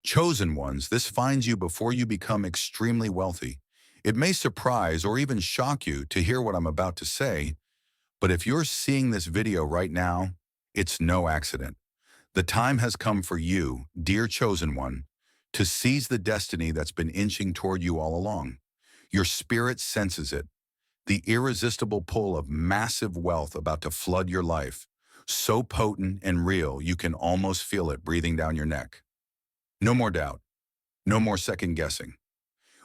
Chosen ones, this finds you before you become extremely wealthy. It may surprise or even shock you to hear what I'm about to say, but if you're seeing this video right now, it's no accident. The time has come for you, dear chosen one, to seize the destiny that's been inching toward you all along. Your spirit senses it, the irresistible pull of massive wealth about to flood your life, so potent and real you can almost feel it breathing down your neck. No more doubt, no more second guessing.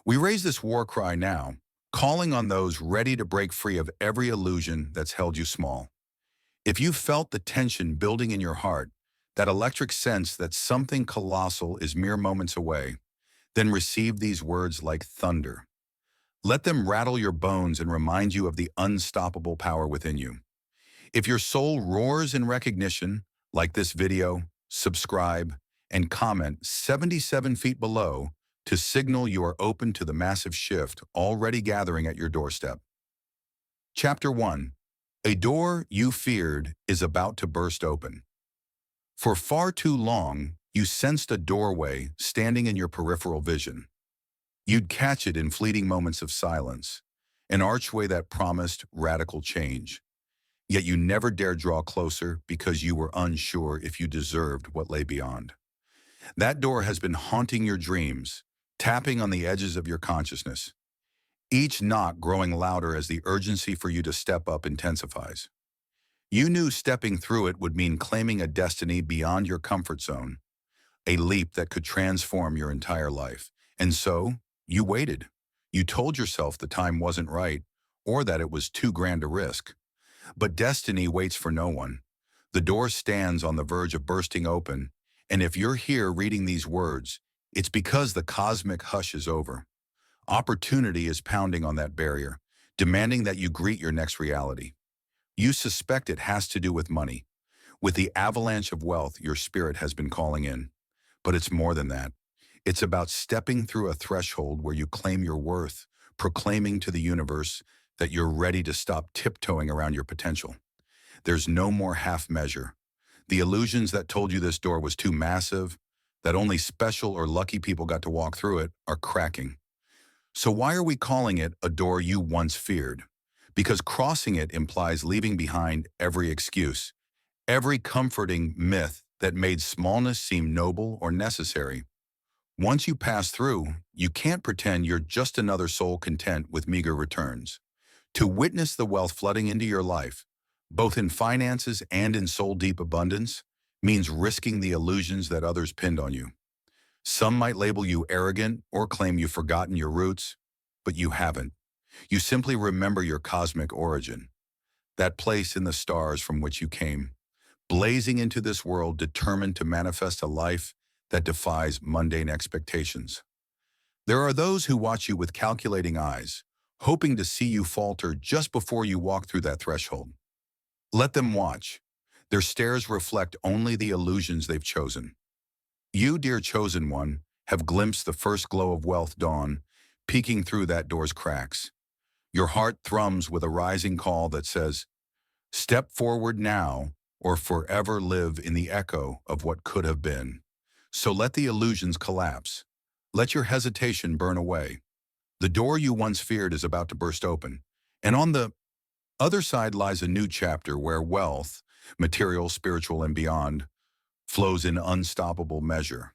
We raise this war cry now, calling on those ready to break free of every illusion that's held you small. If you felt the tension building in your heart, that electric sense that something colossal is mere moments away, then receive these words like thunder. Let them rattle your bones and remind you of the unstoppable power within you. If your soul roars in recognition, like this video, subscribe, and comment 77 feet below to signal you are open to the massive shift already gathering at your doorstep. Chapter 1. A door you feared is about to burst open. For far too long, you sensed a doorway standing in your peripheral vision. You'd catch it in fleeting moments of silence, an archway that promised radical change. Yet you never dared draw closer because you were unsure if you deserved what lay beyond. That door has been haunting your dreams, tapping on the edges of your consciousness, each knock growing louder as the urgency for you to step up intensifies. You knew stepping through it would mean claiming a destiny beyond your comfort zone, a leap that could transform your entire life. And so, you waited. You told yourself the time wasn't right, or that it was too grand a risk. But destiny waits for no one. The door stands on the verge of bursting open, and if you're here reading these words, it's because the cosmic hush is over. Opportunity is pounding on that barrier, demanding that you greet your next reality. You suspect it has to do with money, with the avalanche of wealth your spirit has been calling in. But it's more than that. It's about stepping through a threshold where you claim your worth, proclaiming to the universe that you're ready to stop tiptoeing around your potential. There's no more half measure. The illusions that told you this door was too massive, that only special or lucky people got to walk through it, are cracking. So why are we calling it a door you once feared? Because crossing it implies leaving behind every excuse, every comforting myth that made smallness seem noble or necessary. Once you pass through, you can't pretend you're just another soul content with meager returns. To witness the wealth flooding into your life, both in finances and in soul-deep abundance, means risking the illusions that others pinned on you. Some might label you arrogant or claim you've forgotten your roots, but you haven't. You simply remember your cosmic origin, that place in the stars from which you came, blazing into this world determined to manifest a life that defies mundane expectations. There are those who watch you with calculating eyes, hoping to see you falter just before you walk through that threshold. Let them watch. Their stares reflect only the illusions they've chosen. You, dear chosen one, have glimpsed the first glow of wealth dawn, peeking through that door's cracks. Your heart thrums with a rising call that says, "Step forward now, or forever live in the echo of what could have been." So let the illusions collapse. Let your hesitation burn away. The door you once feared is about to burst open, and on the other side lies a new chapter where wealth, material, spiritual, and beyond, flows in unstoppable measure.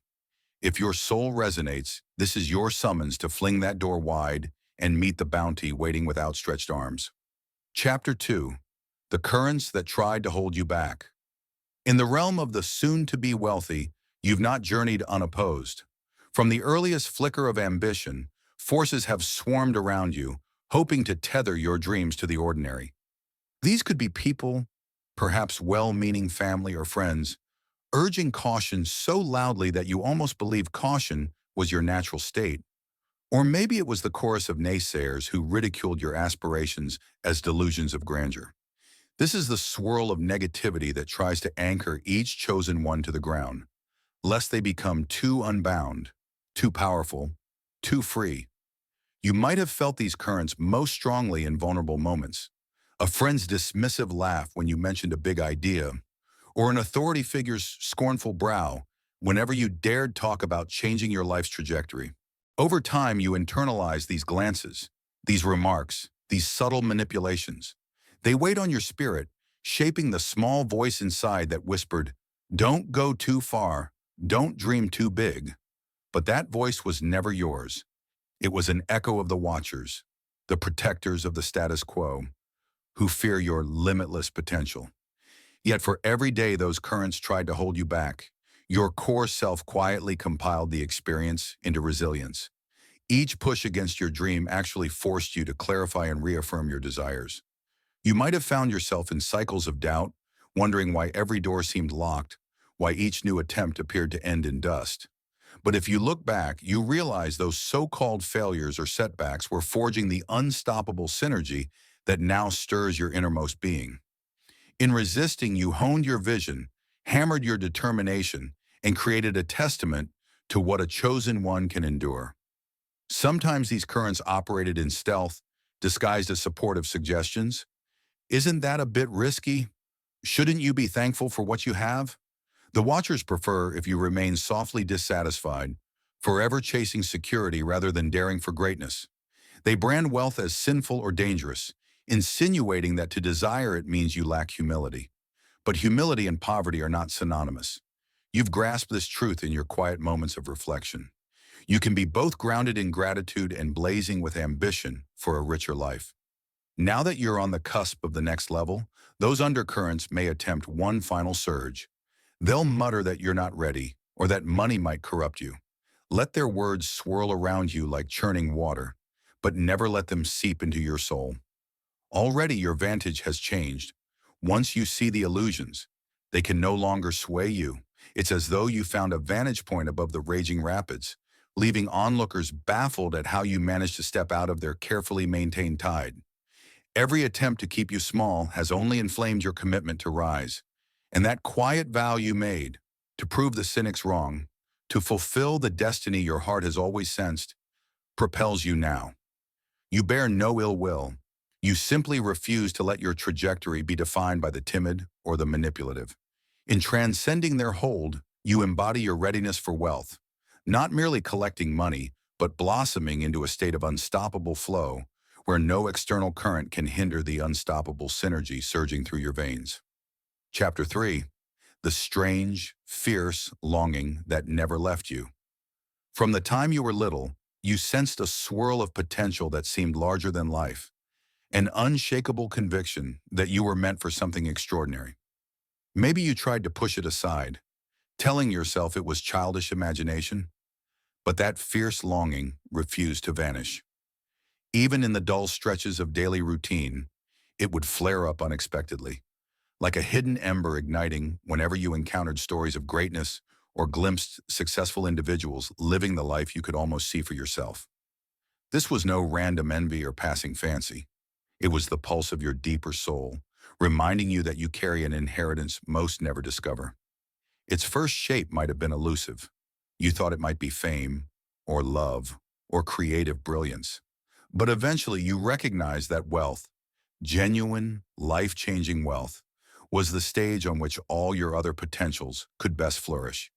If your soul resonates, this is your summons to fling that door wide and meet the bounty waiting with outstretched arms. Chapter 2. The Currents That Tried to Hold You Back. In the realm of the soon-to-be wealthy, you've not journeyed unopposed. From the earliest flicker of ambition, forces have swarmed around you, hoping to tether your dreams to the ordinary. These could be people, perhaps well-meaning family or friends, urging caution so loudly that you almost believe caution was your natural state. Or maybe it was the chorus of naysayers who ridiculed your aspirations as delusions of grandeur. This is the swirl of negativity that tries to anchor each chosen one to the ground, lest they become too unbound, too powerful, too free. You might have felt these currents most strongly in vulnerable moments. A friend's dismissive laugh when you mentioned a big idea, or an authority figure's scornful brow whenever you dared talk about changing your life's trajectory. Over time, you internalize these glances, these remarks, these subtle manipulations. They weighed on your spirit, shaping the small voice inside that whispered, "Don't go too far, don't dream too big." But that voice was never yours. It was an echo of the watchers, the protectors of the status quo, who fear your limitless potential. Yet for every day those currents tried to hold you back, your core self quietly compiled the experience into resilience. Each push against your dream actually forced you to clarify and reaffirm your desires. You might have found yourself in cycles of doubt, wondering why every door seemed locked, why each new attempt appeared to end in dust. But if you look back, you realize those so-called failures or setbacks were forging the unstoppable synergy that now stirs your innermost being. In resisting, you honed your vision, hammered your determination, and created a testament to what a chosen one can endure. Sometimes these currents operated in stealth, disguised as supportive suggestions. Isn't that a bit risky? Shouldn't you be thankful for what you have? The watchers prefer if you remain softly dissatisfied, forever chasing security rather than daring for greatness. They brand wealth as sinful or dangerous, insinuating that to desire it means you lack humility. But humility and poverty are not synonymous. You've grasped this truth in your quiet moments of reflection. You can be both grounded in gratitude and blazing with ambition for a richer life. Now that you're on the cusp of the next level, those undercurrents may attempt one final surge. They'll mutter that you're not ready, or that money might corrupt you. Let their words swirl around you like churning water, but never let them seep into your soul. Already your vantage has changed. Once you see the illusions, they can no longer sway you. It's as though you found a vantage point above the raging rapids, leaving onlookers baffled at how you managed to step out of their carefully maintained tide. Every attempt to keep you small has only inflamed your commitment to rise. And that quiet vow you made, to prove the cynics wrong, to fulfill the destiny your heart has always sensed, propels you now. You bear no ill will. You simply refuse to let your trajectory be defined by the timid or the manipulative. In transcending their hold, you embody your readiness for wealth, not merely collecting money, but blossoming into a state of unstoppable flow, where no external current can hinder the unstoppable synergy surging through your veins. Chapter 3. The strange, fierce longing that never left you. From the time you were little, you sensed a swirl of potential that seemed larger than life, an unshakable conviction that you were meant for something extraordinary. Maybe you tried to push it aside, telling yourself it was childish imagination, but that fierce longing refused to vanish. Even in the dull stretches of daily routine, it would flare up unexpectedly, like a hidden ember igniting whenever you encountered stories of greatness or glimpsed successful individuals living the life you could almost see for yourself. This was no random envy or passing fancy. It was the pulse of your deeper soul, reminding you that you carry an inheritance most never discover. Its first shape might have been elusive. You thought it might be fame, or love, or creative brilliance. But eventually you recognized that wealth, genuine, life-changing wealth, was the stage on which all your other potentials could best flourish.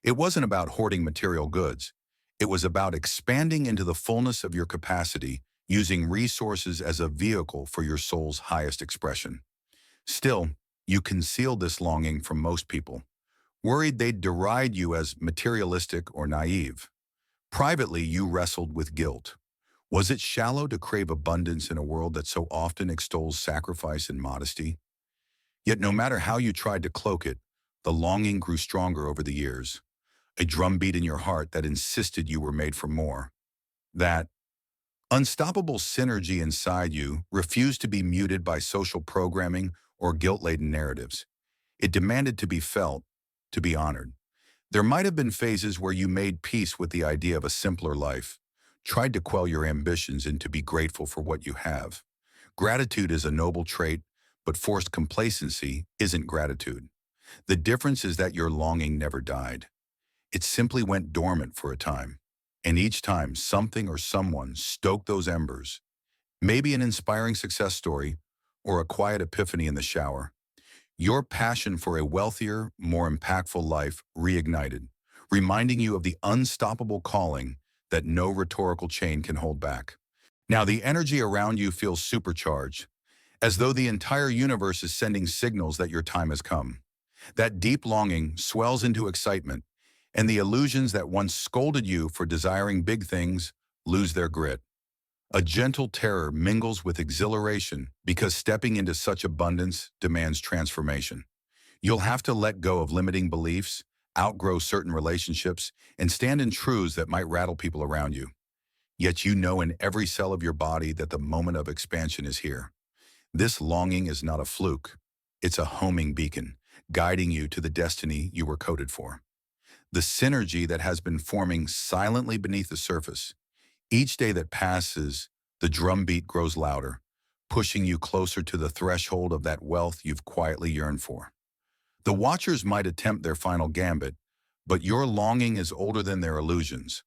It wasn't about hoarding material goods. It was about expanding into the fullness of your capacity, using resources as a vehicle for your soul's highest expression. Still, you concealed this longing from most people, worried they'd deride you as materialistic or naive. Privately, you wrestled with guilt. Was it shallow to crave abundance in a world that so often extols sacrifice and modesty? Yet no matter how you tried to cloak it, the longing grew stronger over the years, a drumbeat in your heart that insisted you were made for more. That unstoppable synergy inside you refused to be muted by social programming or guilt-laden narratives. It demanded to be felt, to be honored. There might have been phases where you made peace with the idea of a simpler life, tried to quell your ambitions and to be grateful for what you have. Gratitude is a noble trait, but forced complacency isn't gratitude. The difference is that your longing never died. It simply went dormant for a time. And each time something or someone stoked those embers, maybe an inspiring success story or a quiet epiphany in the shower, your passion for a wealthier, more impactful life reignited. reminding you of the unstoppable calling that no rhetorical chain can hold back. Now, the energy around you feels supercharged, as though the entire universe is sending signals that your time has come. That deep longing swells into excitement, and the illusions that once scolded you for desiring big things lose their grit. A gentle terror mingles with exhilaration because stepping into such abundance demands transformation. You'll have to let go of limiting beliefs, outgrow certain relationships, and stand in truths that might rattle people around you. Yet you know in every cell of your body that the moment of expansion is here. This longing is not a fluke. It's a homing beacon, guiding you to the destiny you were coded for. The synergy that has been forming silently beneath the surface. Each day that passes, the drumbeat grows louder, pushing you closer to the threshold of that wealth you've quietly yearned for. The watchers might attempt their final gambit, but your longing is older than their illusions,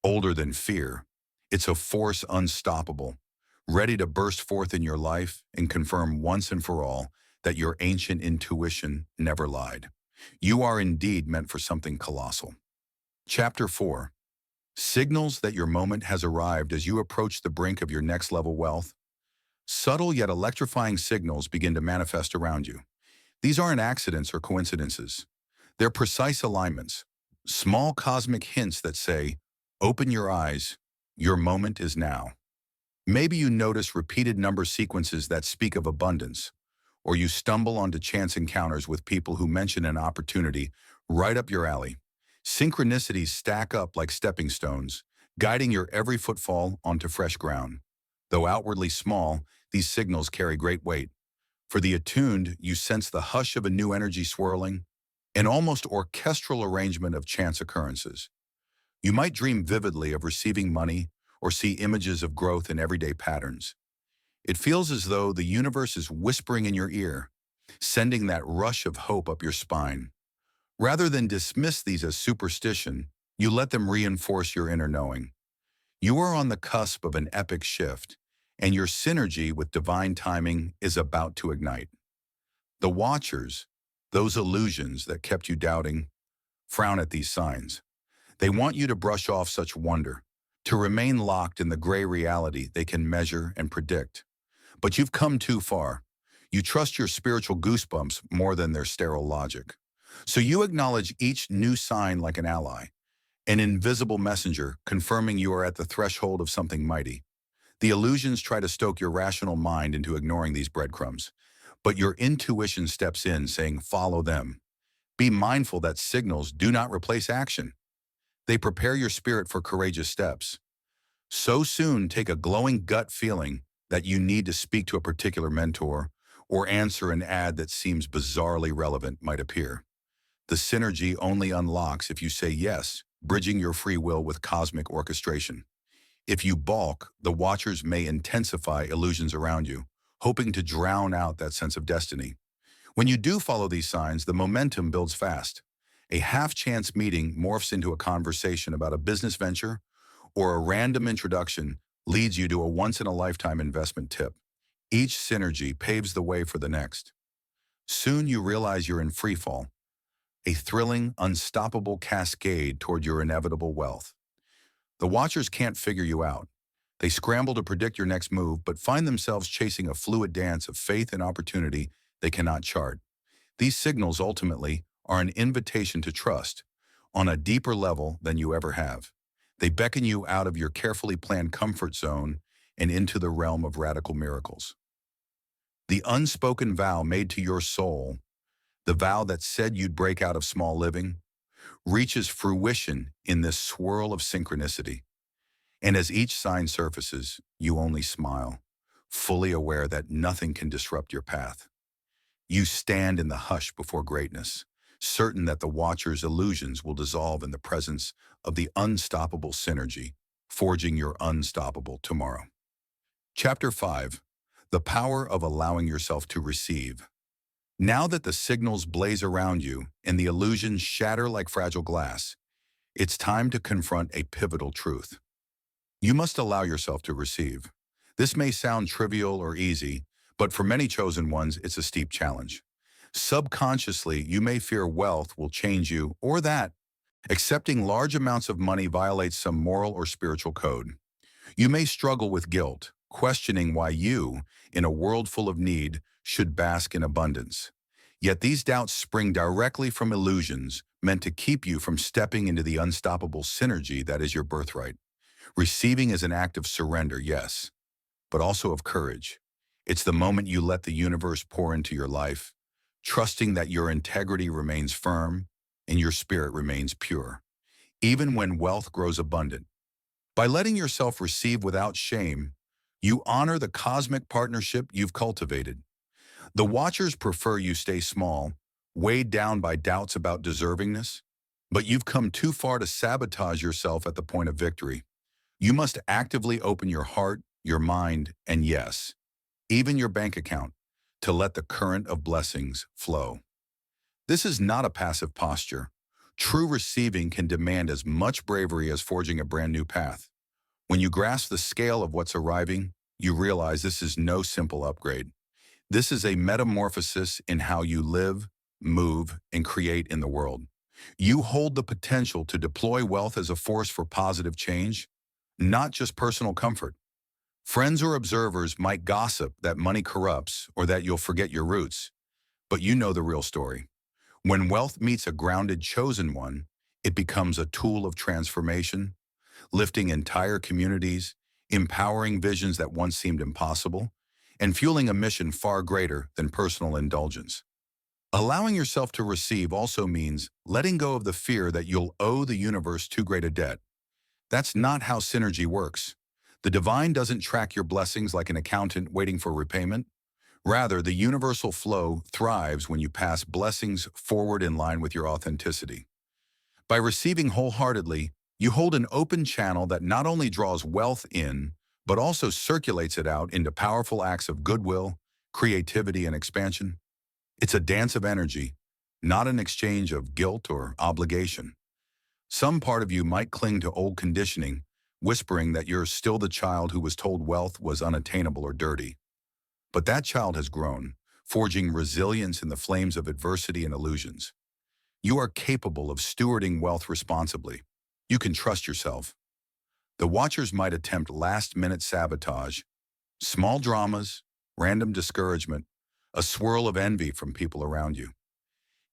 older than fear. It's a force unstoppable, ready to burst forth in your life and confirm once and for all that your ancient intuition never lied. You are indeed meant for something colossal. Chapter 4. Signals that your moment has arrived as you approach the brink of your next level wealth. Subtle yet electrifying signals begin to manifest around you. These aren't accidents or coincidences. They're precise alignments, small cosmic hints that say, open your eyes, your moment is now. Maybe you notice repeated number sequences that speak of abundance, or you stumble onto chance encounters with people who mention an opportunity right up your alley. Synchronicities stack up like stepping stones, guiding your every footfall onto fresh ground. Though outwardly small, these signals carry great weight. For the attuned, you sense the hush of a new energy swirling, an almost orchestral arrangement of chance occurrences. You might dream vividly of receiving money or see images of growth in everyday patterns. It feels as though the universe is whispering in your ear, sending that rush of hope up your spine. Rather than dismiss these as superstition, you let them reinforce your inner knowing. You are on the cusp of an epic shift, and your synergy with divine timing is about to ignite. The watchers, those illusions that kept you doubting, frown at these signs. They want you to brush off such wonder, to remain locked in the gray reality they can measure and predict. But you've come too far. You trust your spiritual goosebumps more than their sterile logic. So you acknowledge each new sign like an ally, an invisible messenger confirming you are at the threshold of something mighty. The illusions try to stoke your rational mind into ignoring these breadcrumbs, but your intuition steps in saying, follow them. Be mindful that signals do not replace action. They prepare your spirit for courageous steps. So soon, take a glowing gut feeling that you need to speak to a particular mentor or answer an ad that seems bizarrely relevant might appear. The synergy only unlocks if you say yes, bridging your free will with cosmic orchestration. If you balk, the watchers may intensify illusions around you, hoping to drown out that sense of destiny. When you do follow these signs, the momentum builds fast. A half-chance meeting morphs into a conversation about a business venture, or a random introduction leads you to a once-in-a-lifetime investment tip. Each synergy paves the way for the next. Soon you realize you're in freefall, a thrilling, unstoppable cascade toward your inevitable wealth. The watchers can't figure you out. They scramble to predict your next move, but find themselves chasing a fluid dance of faith and opportunity they cannot chart. These signals ultimately are an invitation to trust on a deeper level than you ever have. They beckon you out of your carefully planned comfort zone and into the realm of radical miracles. The unspoken vow made to your soul, the vow that said you'd break out of small living, reaches fruition in this swirl of synchronicity. And as each sign surfaces, you only smile, fully aware that nothing can disrupt your path. You stand in the hush before greatness, certain that the watcher's illusions will dissolve in the presence of the unstoppable synergy, forging your unstoppable tomorrow. Chapter 5. The Power of Allowing Yourself to Receive. Now that the signals blaze around you and the illusions shatter like fragile glass, it's time to confront a pivotal truth. You must allow yourself to receive. This may sound trivial or easy, but for many chosen ones, it's a steep challenge. Subconsciously, you may fear wealth will change you, or that Accepting large amounts of money violates some moral or spiritual code. You may struggle with guilt, questioning why you, in a world full of need, should bask in abundance. Yet these doubts spring directly from illusions meant to keep you from stepping into the unstoppable synergy that is your birthright. Receiving is an act of surrender, yes, but also of courage. It's the moment you let the universe pour into your life, trusting that your integrity remains firm and your spirit remains pure, even when wealth grows abundant. By letting yourself receive without shame, you honor the cosmic partnership you've cultivated. The watchers prefer you stay small, weighed down by doubts about deservingness, but you've come too far to sabotage yourself at the point of victory. You must actively open your heart, your mind, and yes, even your bank account, to let the current of blessings flow. This is not a passive posture. True receiving can demand as much bravery as forging a brand new path. When you grasp the scale of what's arriving, you realize this is no simple upgrade. This is a metamorphosis in how you live, move, and create in the world. You hold the potential to deploy wealth as a force for positive change, not just personal comfort. Friends or observers might gossip that money corrupts or that you'll forget your roots, but you know the real story. When wealth meets a grounded chosen one, it becomes a tool of transformation, lifting entire communities, empowering visions that once seemed impossible, and fueling a mission far greater than personal indulgence. Allowing yourself to receive also means letting go of the fear that you'll owe the universe too great a debt. That's not how synergy works. The divine doesn't track your blessings like an accountant waiting for repayment. Rather, the universal flow thrives when you pass blessings forward in line with your authenticity. By receiving wholeheartedly, you hold an open channel that not only draws wealth in, but also circulates it out into powerful acts of goodwill, creativity, and expansion. It's a dance of energy, not an exchange of guilt or obligation. Some part of you might cling to old conditioning, whispering that you're still the child who was told wealth was unattainable or dirty. But that child has grown, forging resilience in the flames of adversity and illusions. You are capable of stewarding wealth responsibly. You can trust yourself. The watchers might attempt last-minute sabotage, small dramas, random discouragement, a swirl of envy from people around you.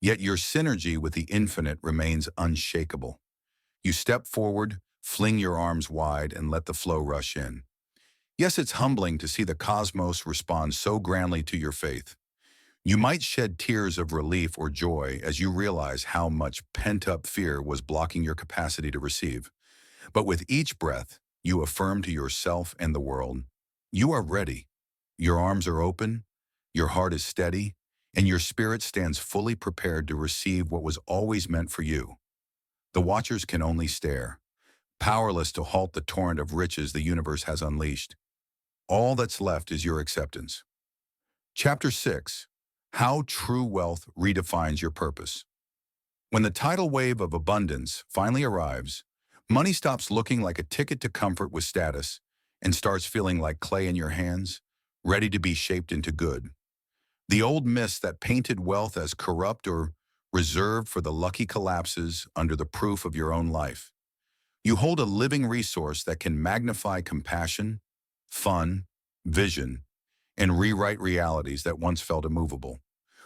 Yet your synergy with the infinite remains unshakable. You step forward, fling your arms wide, and let the flow rush in. Yes, it's humbling to see the cosmos respond so grandly to your faith. You might shed tears of relief or joy as you realize how much pent-up fear was blocking your capacity to receive. But with each breath, you affirm to yourself and the world, you are ready. Your arms are open, your heart is steady, and your spirit stands fully prepared to receive what was always meant for you. The watchers can only stare, powerless to halt the torrent of riches the universe has unleashed. All that's left is your acceptance. Chapter 6. How True Wealth Redefines Your Purpose. When the tidal wave of abundance finally arrives, money stops looking like a ticket to comfort with status and starts feeling like clay in your hands, ready to be shaped into good. The old myths that painted wealth as corrupt or reserved for the lucky collapses under the proof of your own life. You hold a living resource that can magnify compassion, fun, vision, and rewrite realities that once felt immovable.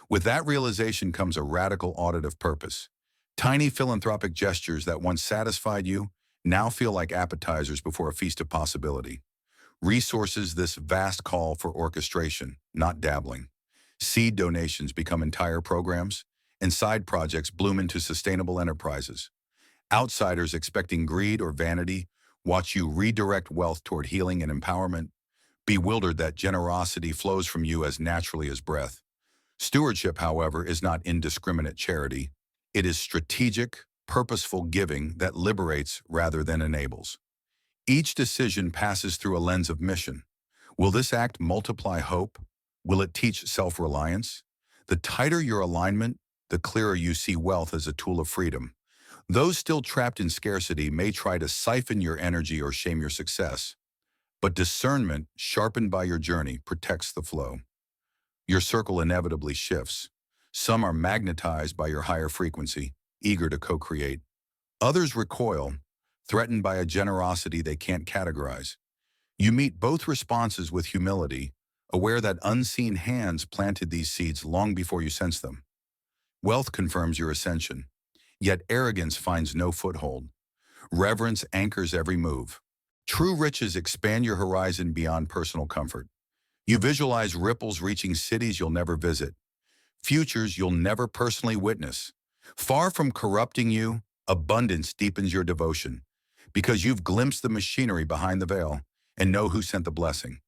With that realization comes a radical audit of purpose. Tiny philanthropic gestures that once satisfied you now feel like appetizers before a feast of possibility. Resources this vast call for orchestration, not dabbling. Seed donations become entire programs, and side projects bloom into sustainable enterprises. Outsiders expecting greed or vanity watch you redirect wealth toward healing and empowerment, bewildered that generosity flows from you as naturally as breath. Stewardship, however, is not indiscriminate charity. It is strategic, purposeful giving that liberates rather than enables. Each decision passes through a lens of mission. Will this act multiply hope? Will it teach self-reliance? The tighter your alignment, the clearer you see wealth as a tool of freedom. Those still trapped in scarcity may try to siphon your energy or shame your success, but discernment, sharpened by your journey, protects the flow. Your circle inevitably shifts. Some are magnetized by your higher frequency, eager to co-create. Others recoil, threatened by a generosity they can't categorize. You meet both responses with humility, aware that unseen hands planted these seeds long before you sense them. Wealth confirms your ascension, yet arrogance finds no foothold. Reverence anchors every move. True riches expand your horizon beyond personal comfort. You visualize ripples reaching cities you'll never visit, futures you'll never personally witness. Far from corrupting you, abundance deepens your devotion, because you've glimpsed the machinery behind the veil and know who sent the blessing.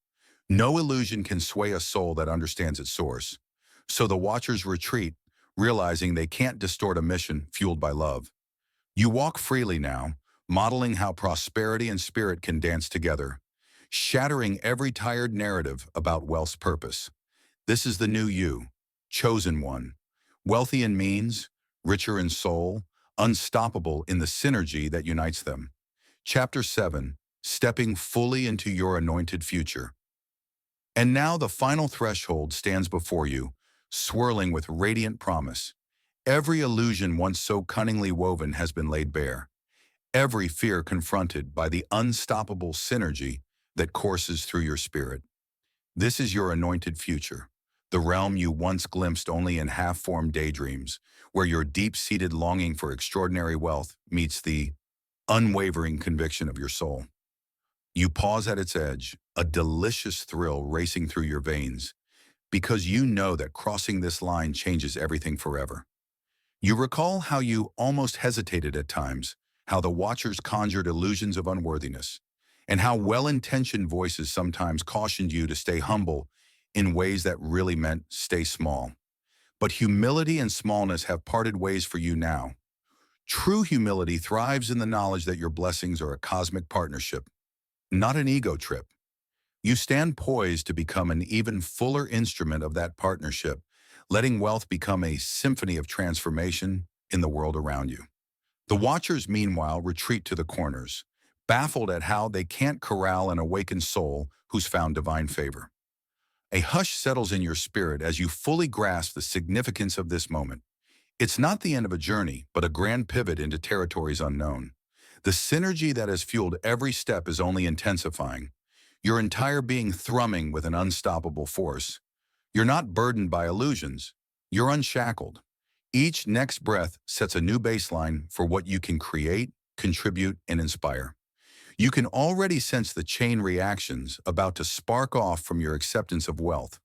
No illusion can sway a soul that understands its source. So the watchers retreat, realizing they can't distort a mission fueled by love. You walk freely now, modeling how prosperity and spirit can dance together, shattering every tired narrative about wealth's purpose. This is the new you, chosen one, wealthy in means, richer in soul, unstoppable in the synergy that unites them. Chapter 7, Stepping Fully into Your Anointed Future. And now the final threshold stands before you, swirling with radiant promise. Every illusion once so cunningly woven has been laid bare. Every fear confronted by the unstoppable synergy that courses through your spirit. This is your anointed future, the realm you once glimpsed only in half-formed daydreams, where your deep-seated longing for extraordinary wealth meets the unwavering conviction of your soul. You pause at its edge, a delicious thrill racing through your veins, because you know that crossing this line changes everything forever. You recall how you almost hesitated at times, how the watchers conjured illusions of unworthiness, and how well-intentioned voices sometimes cautioned you to stay humble in ways that really meant stay small. But humility and smallness have parted ways for you now. True humility thrives in the knowledge that your blessings are a cosmic partnership, not an ego trip. You stand poised to become an even fuller instrument of that partnership, letting wealth become a symphony of transformation in the world around you. The watchers, meanwhile, retreat to the corners, baffled at how they can't corral an awakened soul who's found divine favor. A hush settles in your spirit as you fully grasp the significance of this moment. It's not the end of a journey, but a grand pivot into territories unknown. The synergy that has fueled every step is only intensifying, your entire being thrumming with an unstoppable force. You're not burdened by illusions. You're unshackled. Each next breath sets a new baseline for what you can create, contribute, and inspire. You can already sense the chain reactions about to spark off from your acceptance of wealth.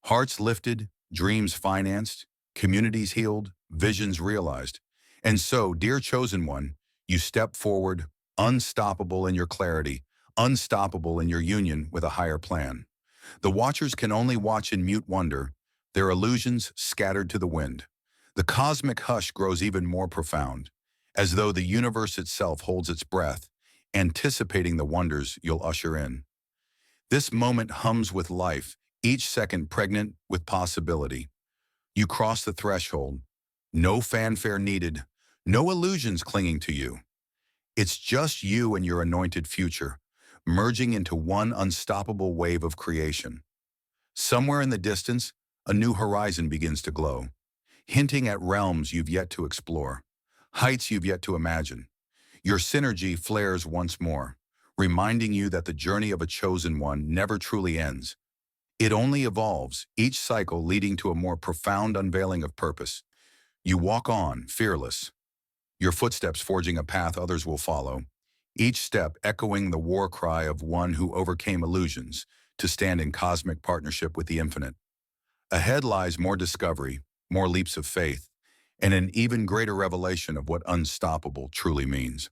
Hearts lifted, dreams financed, communities healed, visions realized. And so, dear chosen one, you step forward, unstoppable in your clarity, unstoppable in your union with a higher plan. The watchers can only watch in mute wonder, their illusions scattered to the wind. The cosmic hush grows even more profound, as though the universe itself holds its breath, anticipating the wonders you'll usher in. This moment hums with life, each second pregnant with possibility. You cross the threshold. No fanfare needed, no illusions clinging to you. It's just you and your anointed future, merging into one unstoppable wave of creation. Somewhere in the distance, a new horizon begins to glow, hinting at realms you've yet to explore, heights you've yet to imagine. Your synergy flares once more, reminding you that the journey of a chosen one never truly ends. It only evolves, each cycle leading to a more profound unveiling of purpose. You walk on, fearless, your footsteps forging a path others will follow, each step echoing the war cry of one who overcame illusions to stand in cosmic partnership with the infinite. Ahead lies more discovery, more leaps of faith, and an even greater revelation of what unstoppable truly means.